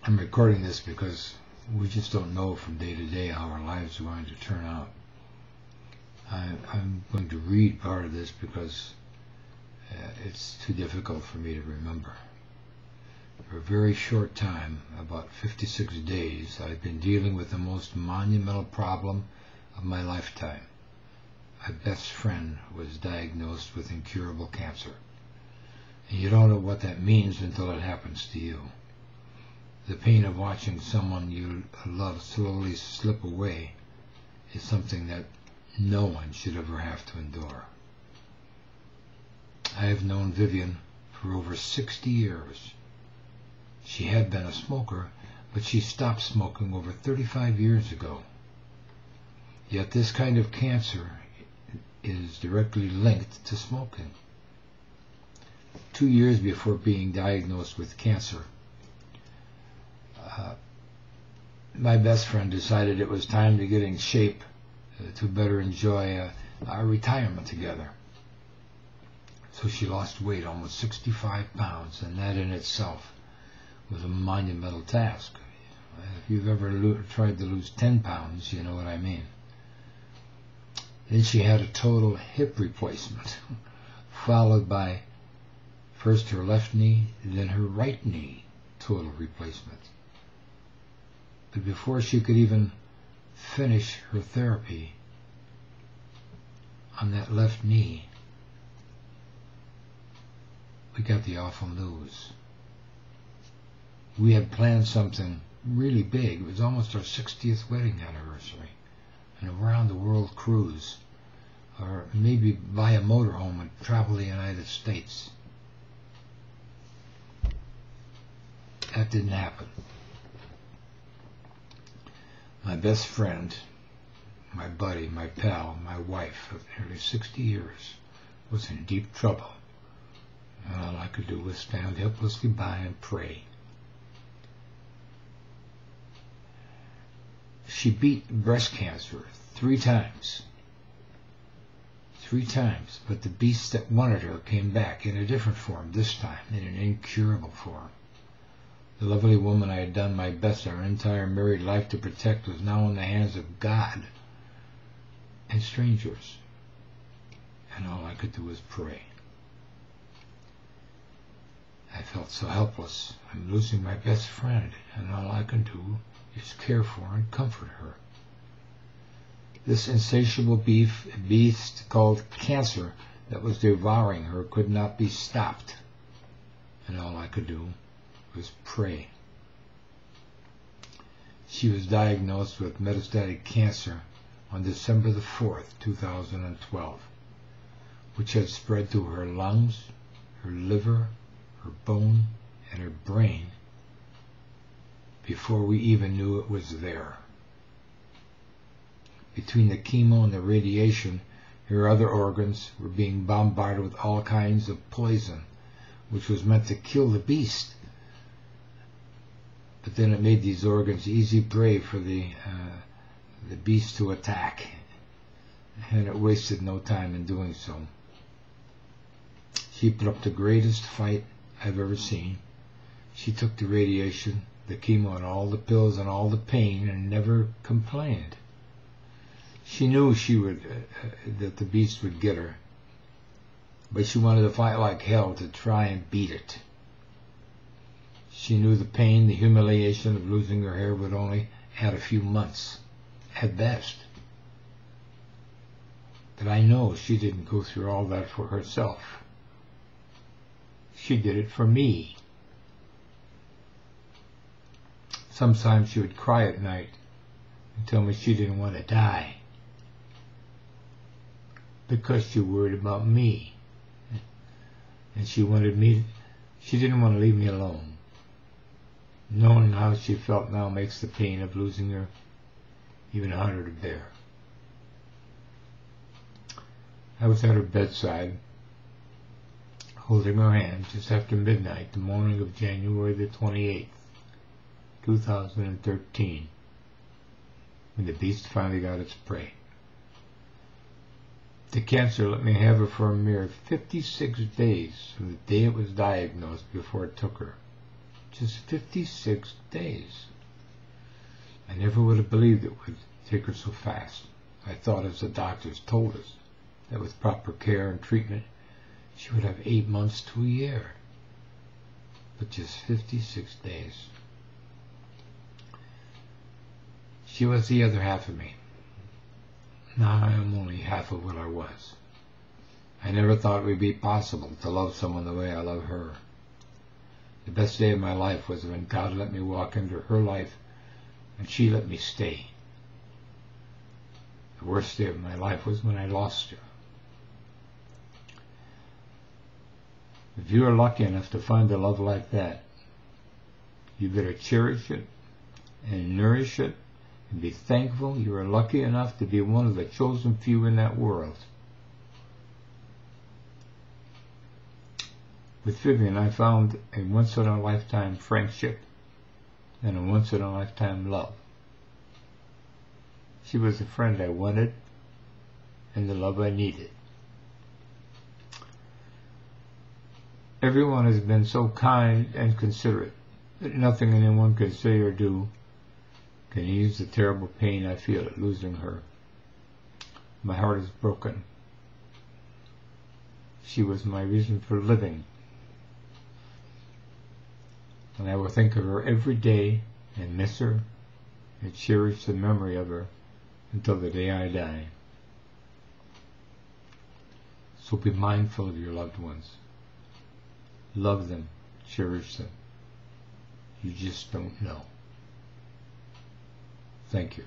I'm recording this because we just don't know from day to day how our lives are going to turn out. I'm going to read part of this because it's too difficult for me to remember. For a very short time, about 56 days, I've been dealing with the most monumental problem of my lifetime. My best friend was diagnosed with incurable cancer. And you don't know what that means until it happens to you. The pain of watching someone you love slowly slip away is something that no one should ever have to endure. I have known Vivian for over 60 years. She had been a smoker, but she stopped smoking over 35 years ago. Yet this kind of cancer is directly linked to smoking. 2 years before being diagnosed with cancer, my best friend decided it was time to get in shape to better enjoy our retirement together. So she lost weight, almost 65 pounds, and that in itself was a monumental task. If you've ever tried to lose 10 pounds, you know what I mean. Then she had a total hip replacement, followed by first her left knee, then her right knee total replacement. But before she could even finish her therapy on that left knee, we got the awful news. We had planned something really big. It was almost our 60th wedding anniversary, an around the world cruise, or maybe buy a motorhome and travel the United States. That didn't happen. My best friend, my buddy, my pal, my wife of nearly 60 years was in deep trouble. And all I could do was stand helplessly by and pray. She beat breast cancer 3 times. 3 times, but the beast that wanted her came back in a different form this time, in an incurable form. The lovely woman I had done my best our entire married life to protect was now in the hands of God and strangers. And all I could do was pray. I felt so helpless. I'm losing my best friend, and all I can do is care for and comfort her. This insatiable beast called cancer that was devouring her could not be stopped, and all I could do was pray. She was diagnosed with metastatic cancer on December the 4th, 2012, which had spread to her lungs, her liver, her bone, and her brain before we even knew it was there. Between the chemo and the radiation, her other organs were being bombarded with all kinds of poison, which was meant to kill the beast. But then it made these organs easy prey for the beast to attack, and it wasted no time in doing so. She put up the greatest fight I've ever seen. She took the radiation, the chemo, and all the pills and all the pain, and never complained. She knew that the beast would get her, but she wanted to fight like hell to try and beat it. She knew the pain, the humiliation of losing her hair would only add a few months, at best. But I know she didn't go through all that for herself. She did it for me. Sometimes she would cry at night and tell me she didn't want to die because she worried about me. And she didn't want to leave me alone. Knowing how she felt now makes the pain of losing her even harder to bear. I was at her bedside, holding her hand just after midnight, the morning of January the 28th, 2013, when the beast finally got its prey. The cancer let me have her for a mere 56 days from the day it was diagnosed before it took her. Just 56 days. I never would have believed it would take her so fast. I thought, as the doctors told us, that with proper care and treatment, she would have 8 months to a year. But just 56 days. She was the other half of me. Now I am only half of what I was. I never thought it would be possible to love someone the way I love her. The best day of my life was when God let me walk into her life and she let me stay. The worst day of my life was when I lost her. If you are lucky enough to find a love like that, you better cherish it and nourish it and be thankful you are lucky enough to be one of the chosen few in that world. With Vivian, I found a once-in-a-lifetime friendship and a once-in-a-lifetime love. She was the friend I wanted and the love I needed. Everyone has been so kind and considerate that nothing anyone can say or do can ease the terrible pain I feel at losing her. My heart is broken. She was my reason for living, and I will think of her every day and miss her and cherish the memory of her until the day I die. So be mindful of your loved ones. Love them, cherish them. You just don't know. Thank you.